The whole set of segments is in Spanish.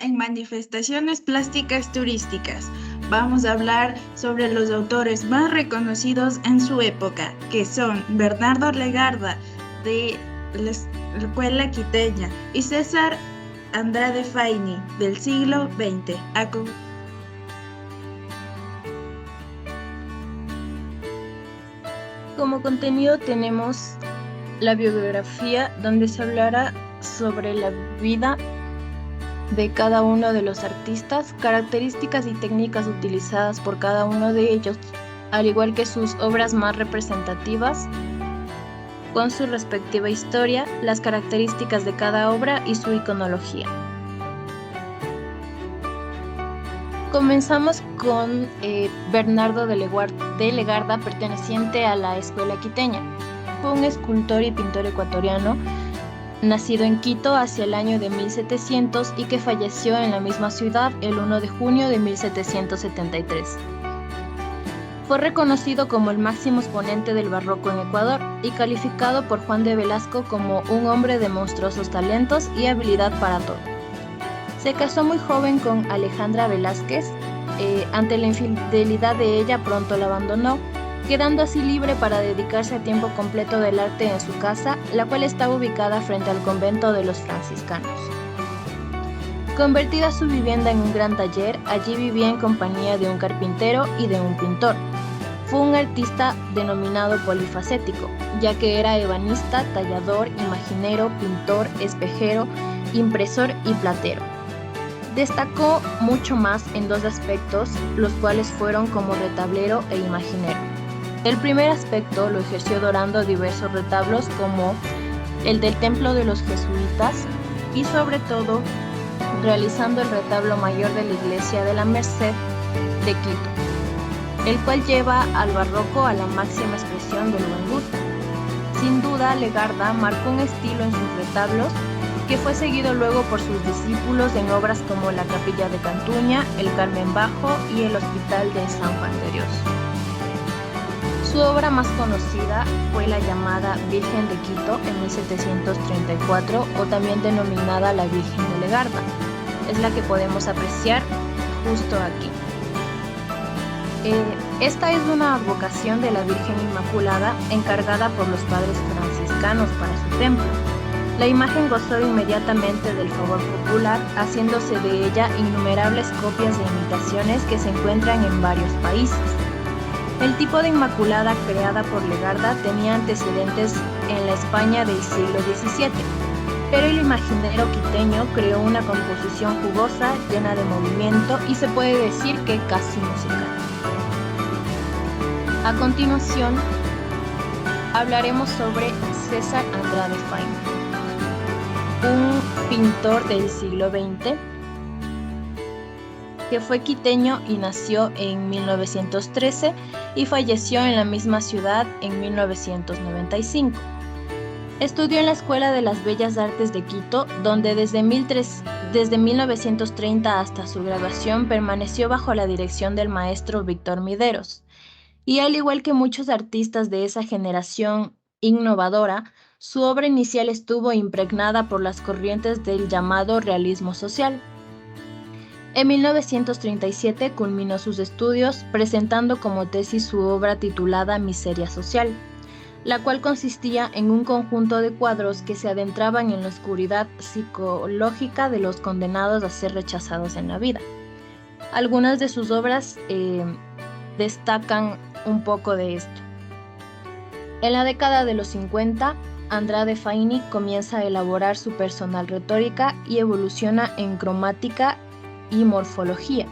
en Manifestaciones Plásticas Turísticas. Vamos a hablar sobre los autores más reconocidos en su época, que son Bernardo Legarda, de la Escuela Quiteña, y César Andrade Faini, del siglo XX. Como contenido tenemos la biografía, donde se hablará sobre la vida de cada uno de los artistas, características y técnicas utilizadas por cada uno de ellos, al igual que sus obras más representativas, con su respectiva historia, las características de cada obra y su iconología. Comenzamos con Bernardo de Legarda, perteneciente a la Escuela Quiteña. Fue un escultor y pintor ecuatoriano, nacido en Quito hacia el año de 1700 y que falleció en la misma ciudad el 1 de junio de 1773. Fue reconocido como el máximo exponente del barroco en Ecuador y calificado por Juan de Velasco como un hombre de monstruosos talentos y habilidad para todo. Se casó muy joven con Alejandra Velázquez. Ante la infidelidad de ella pronto la abandonó, quedando así libre para dedicarse a tiempo completo del arte en su casa, la cual estaba ubicada frente al convento de los franciscanos. Convertida su vivienda en un gran taller, allí vivía en compañía de un carpintero y de un pintor. Fue un artista denominado polifacético, ya que era ebanista, tallador, imaginero, pintor, espejero, impresor y platero. Destacó mucho más en dos aspectos, los cuales fueron como retablero e imaginero. El primer aspecto lo ejerció dorando diversos retablos como el del templo de los jesuitas y sobre todo realizando el retablo mayor de la iglesia de la Merced de Quito, el cual lleva al barroco a la máxima expresión del buen gusto. Sin duda, Legarda marcó un estilo en sus retablos que fue seguido luego por sus discípulos en obras como la Capilla de Cantuña, el Carmen Bajo y el Hospital de San Juan de Dios. Su obra más conocida fue la llamada Virgen de Quito en 1734, o también denominada la Virgen de Legarda. Es la que podemos apreciar justo aquí. Esta es una advocación de la Virgen Inmaculada encargada por los padres franciscanos para su templo. La imagen gozó inmediatamente del favor popular, haciéndose de ella innumerables copias e imitaciones que se encuentran en varios países. El tipo de Inmaculada creada por Legarda tenía antecedentes en la España del siglo XVII, pero el imaginero quiteño creó una composición jugosa, llena de movimiento y se puede decir que casi musical. A continuación, hablaremos sobre César Andrade Faini, un pintor del siglo XX que fue quiteño y nació en 1913 y falleció en la misma ciudad en 1995. Estudió en la Escuela de las Bellas Artes de Quito, donde desde 1930 hasta su graduación permaneció bajo la dirección del maestro Víctor Mideros. Y al igual que muchos artistas de esa generación innovadora, su obra inicial estuvo impregnada por las corrientes del llamado realismo social. En 1937 culminó sus estudios presentando como tesis su obra titulada Miseria Social, la cual consistía en un conjunto de cuadros que se adentraban en la oscuridad psicológica de los condenados a ser rechazados en la vida. Algunas de sus obras destacan un poco de esto. En la década de los 50, Andrade Faini comienza a elaborar su personal retórica y evoluciona en cromática y morfología,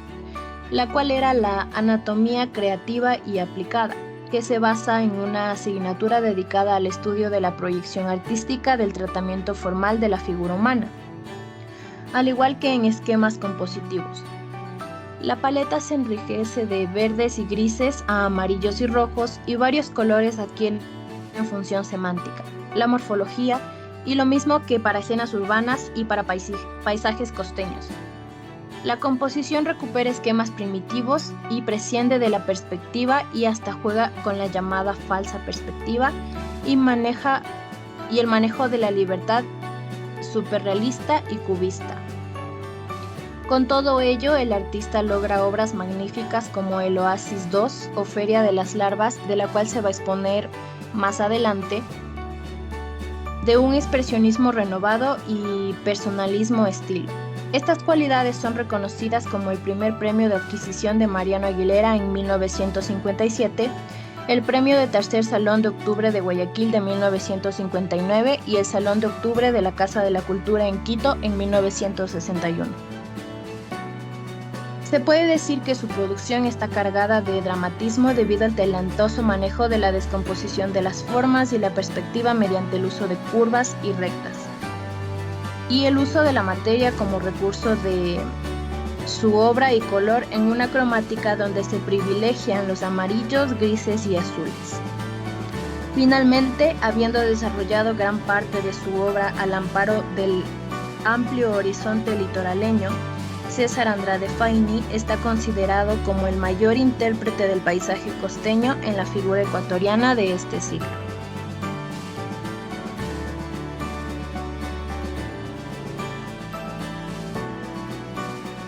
la cual era la anatomía creativa y aplicada, que se basa en una asignatura dedicada al estudio de la proyección artística del tratamiento formal de la figura humana, al igual que en esquemas compositivos. La paleta se enriquece de verdes y grises a amarillos y rojos y varios colores adquieren función semántica, la morfología, y lo mismo que para escenas urbanas y para paisajes costeños. La composición recupera esquemas primitivos y prescinde de la perspectiva y hasta juega con la llamada falsa perspectiva y el manejo de la libertad superrealista y cubista. Con todo ello, el artista logra obras magníficas como el Oasis 2 o Feria de las Larvas, de la cual se va a exponer más adelante, de un expresionismo renovado y personalismo estilo. Estas cualidades son reconocidas como el primer premio de adquisición de Mariano Aguilera en 1957, el premio de Tercer Salón de Octubre de Guayaquil de 1959 y el Salón de Octubre de la Casa de la Cultura en Quito en 1961. Se puede decir que su producción está cargada de dramatismo debido al talentoso manejo de la descomposición de las formas y la perspectiva mediante el uso de curvas y rectas, y el uso de la materia como recurso de su obra y color en una cromática donde se privilegian los amarillos, grises y azules. Finalmente, habiendo desarrollado gran parte de su obra al amparo del amplio horizonte litoraleño, César Andrade Fayni está considerado como el mayor intérprete del paisaje costeño en la figura ecuatoriana de este siglo.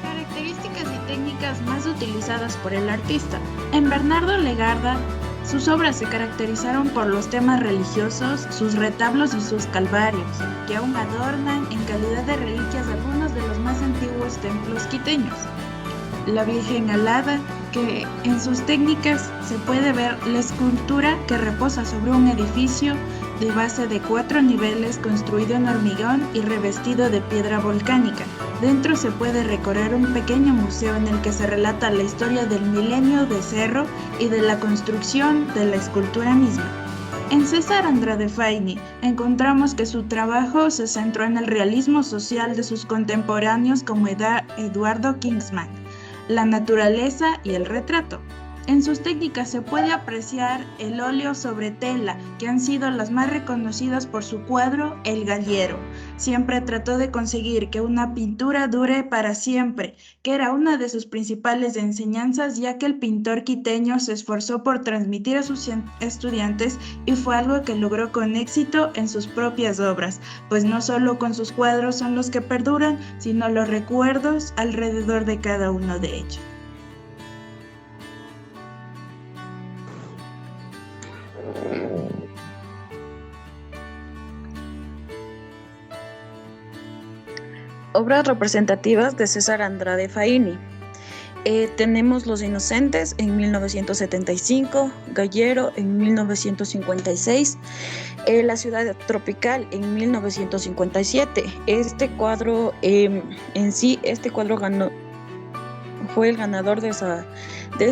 Características y técnicas más utilizadas por el artista. En Bernardo Legarda, sus obras se caracterizaron por los temas religiosos, sus retablos y sus calvarios, que aún adornan en calidad de reliquias algunos de los más antiguos templos quiteños. La Virgen Alada, que en sus técnicas se puede ver la escultura que reposa sobre un edificio de base de 4 niveles construido en hormigón y revestido de piedra volcánica. Dentro se puede recorrer un pequeño museo en el que se relata la historia del milenio de Cerro y de la construcción de la escultura misma. En César Andrade Fayni encontramos que su trabajo se centró en el realismo social de sus contemporáneos como Eduardo Kingsman, la naturaleza y el retrato. En sus técnicas se puede apreciar el óleo sobre tela, que han sido las más reconocidas por su cuadro El Gallero. Siempre trató de conseguir que una pintura dure para siempre, que era una de sus principales enseñanzas, ya que el pintor quiteño se esforzó por transmitir a sus estudiantes y fue algo que logró con éxito en sus propias obras, pues no solo con sus cuadros son los que perduran, sino los recuerdos alrededor de cada uno de ellos. Obras representativas de César Andrade Fayni. Tenemos Los Inocentes en 1975, Gallero en 1956, La Ciudad Tropical en 1957. Este cuadro fue el ganador del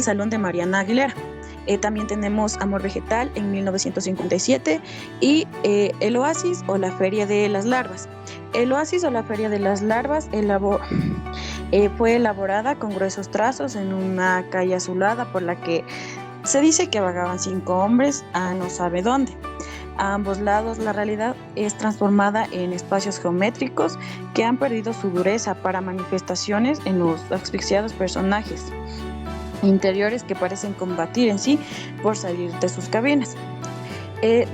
Salón de Mariano Aguilera. También tenemos Amor Vegetal en 1957 y El Oasis o la Feria de las Larvas. El Oasis o la Feria de las Larvas fue elaborada con gruesos trazos en una calle azulada por la que se dice que vagaban 5 hombres a no sabe dónde. A ambos lados la realidad es transformada en espacios geométricos que han perdido su dureza para manifestaciones en los asfixiados personajes interiores que parecen combatir en sí por salir de sus cabinas.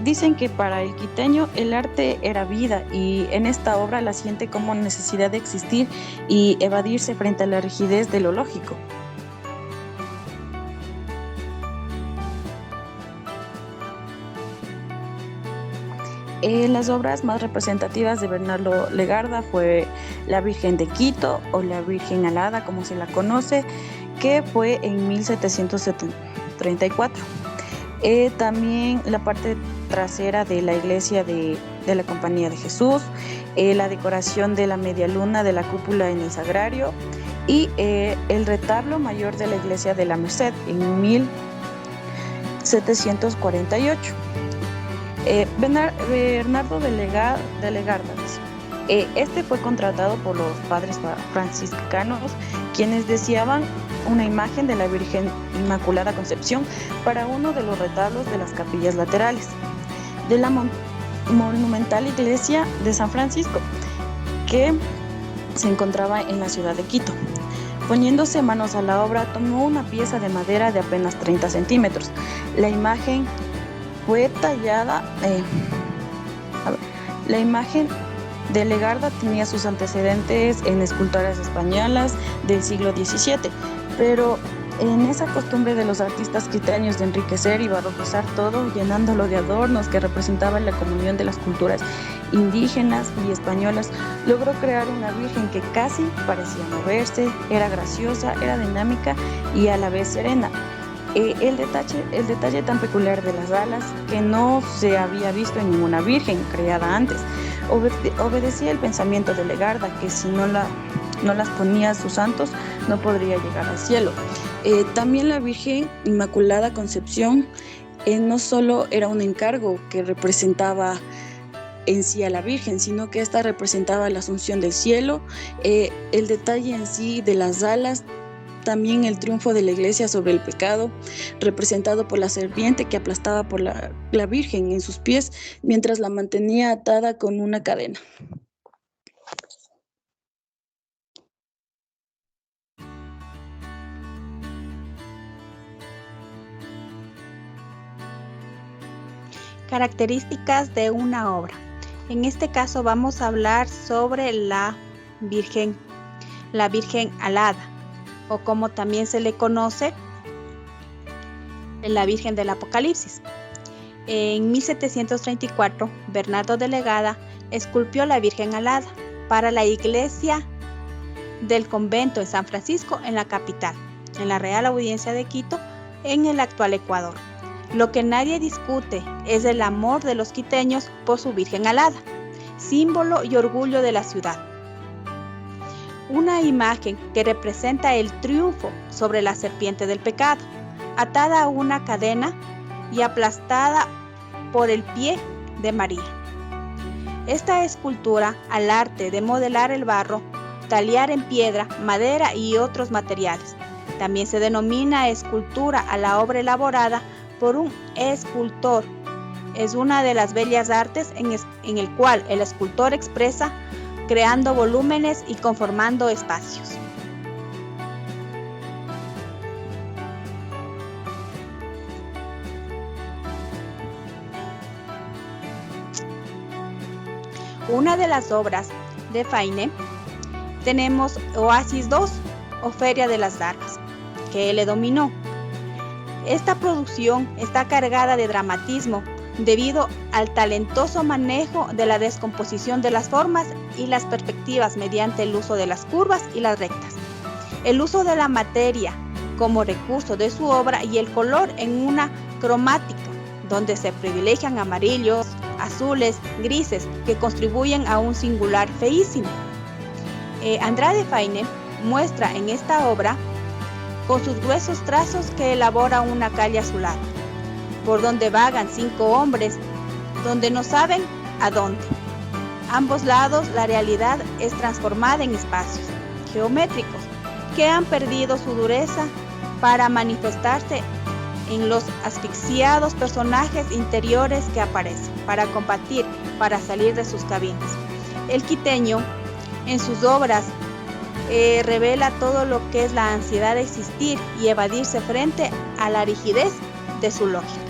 Dicen que para el quiteño el arte era vida y en esta obra la siente como necesidad de existir y evadirse frente a la rigidez de lo lógico. Las obras más representativas de Bernardo Legarda fue La Virgen de Quito o La Virgen Alada, como se la conoce, que fue en 1734. También la parte trasera de la iglesia de la Compañía de Jesús, la decoración de la media luna de la cúpula en el sagrario y el retablo mayor de la iglesia de la Merced en 1748. Bernardo de Legarda. Este fue contratado por los padres franciscanos, quienes deseaban una imagen de la Virgen Inmaculada Concepción para uno de los retablos de las capillas laterales de la monumental iglesia de San Francisco, que se encontraba en la ciudad de Quito. Poniéndose manos a la obra, tomó una pieza de madera de apenas 30 centímetros. La imagen fue tallada, de Legarda tenía sus antecedentes en escultoras españolas del siglo XVII, pero en esa costumbre de los artistas quiteños de enriquecer y barroquizar todo, llenándolo de adornos que representaban la comunión de las culturas indígenas y españolas, logró crear una virgen que casi parecía moverse, era graciosa, era dinámica y a la vez serena. El detalle tan peculiar de las alas que no se había visto en ninguna virgen creada antes, obedecía el pensamiento de Legarda, que si no las ponía a sus santos no podría llegar al cielo. También la Virgen Inmaculada Concepción no solo era un encargo que representaba en sí a la Virgen, sino que esta representaba la asunción del cielo, el detalle en sí de las alas, también el triunfo de la Iglesia sobre el pecado, representado por la serpiente que aplastaba por la Virgen en sus pies mientras la mantenía atada con una cadena. Características de una obra. En este caso vamos a hablar sobre la Virgen alada, o como también se le conoce, la Virgen del Apocalipsis. En 1734, Bernardo de Legada esculpió la Virgen alada para la iglesia del convento en San Francisco, en la capital, en la Real Audiencia de Quito, en el actual Ecuador. Lo que nadie discute es el amor de los quiteños por su Virgen alada, símbolo y orgullo de la ciudad. Una imagen que representa el triunfo sobre la serpiente del pecado, atada a una cadena y aplastada por el pie de María. Esta escultura al arte de modelar el barro, tallar en piedra, madera y otros materiales. También se denomina escultura a la obra elaborada por un escultor. Es una de las bellas artes en el cual el escultor expresa creando volúmenes y conformando espacios. Una de las obras de Fainé tenemos Oasis 2 o Feria de las Larvas, que él le dominó. Esta producción está cargada de dramatismo debido al talentoso manejo de la descomposición de las formas y las perspectivas mediante el uso de las curvas y las rectas. El uso de la materia como recurso de su obra y el color en una cromática donde se privilegian amarillos, azules, grises que contribuyen a un singular feísimo. Andrade Fainé muestra en esta obra con sus gruesos trazos que elabora una calle azulada, por donde vagan 5 hombres, donde no saben a dónde. Ambos lados la realidad es transformada en espacios geométricos que han perdido su dureza para manifestarse en los asfixiados personajes interiores que aparecen, para combatir, para salir de sus cabinas. El quiteño, en sus obras, revela todo lo que es la ansiedad de existir y evadirse frente a la rigidez de su lógica.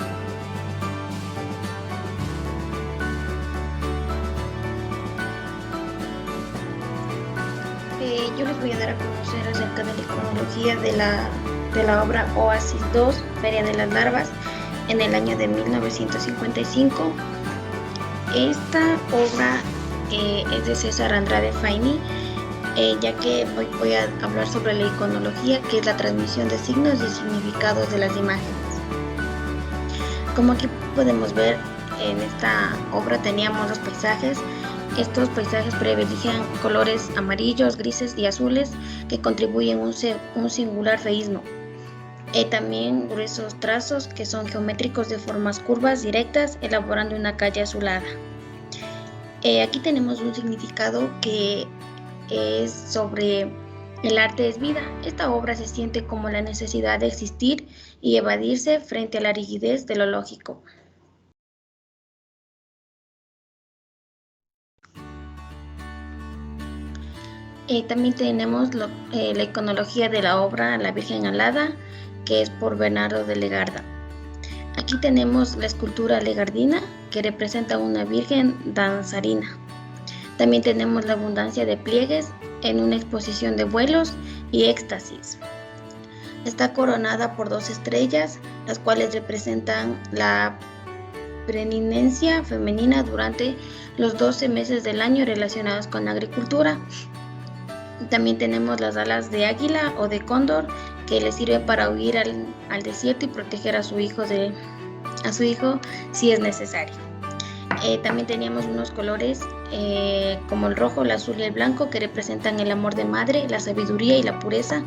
Yo les voy a dar a conocer acerca de la iconología de la obra Oasis 2, Feria de las Larvas, en el año de 1955. Esta obra es de César Andrade Fainé, ya que voy a hablar sobre la iconología, que es la transmisión de signos y significados de las imágenes. Como aquí podemos ver, en esta obra teníamos los paisajes. Estos paisajes privilegian colores amarillos, grises y azules que contribuyen a un singular feísmo. También gruesos trazos que son geométricos de formas curvas directas, elaborando una calle azulada. Aquí tenemos un significado que es sobre el arte es vida. Esta obra se siente como la necesidad de existir y evadirse frente a la rigidez de lo lógico. También tenemos la iconología de la obra La Virgen Alada, que es por Bernardo de Legarda. Aquí tenemos la escultura legardina, que representa una virgen danzarina. También tenemos la abundancia de pliegues en una exposición de vuelos y éxtasis. Está coronada por 2 estrellas, las cuales representan la preeminencia femenina durante los 12 meses del año relacionados con la agricultura. También tenemos las alas de águila o de cóndor, que le sirve para huir al desierto y proteger a su hijo si es necesario. También teníamos unos colores como el rojo, el azul y el blanco, que representan el amor de madre, la sabiduría y la pureza.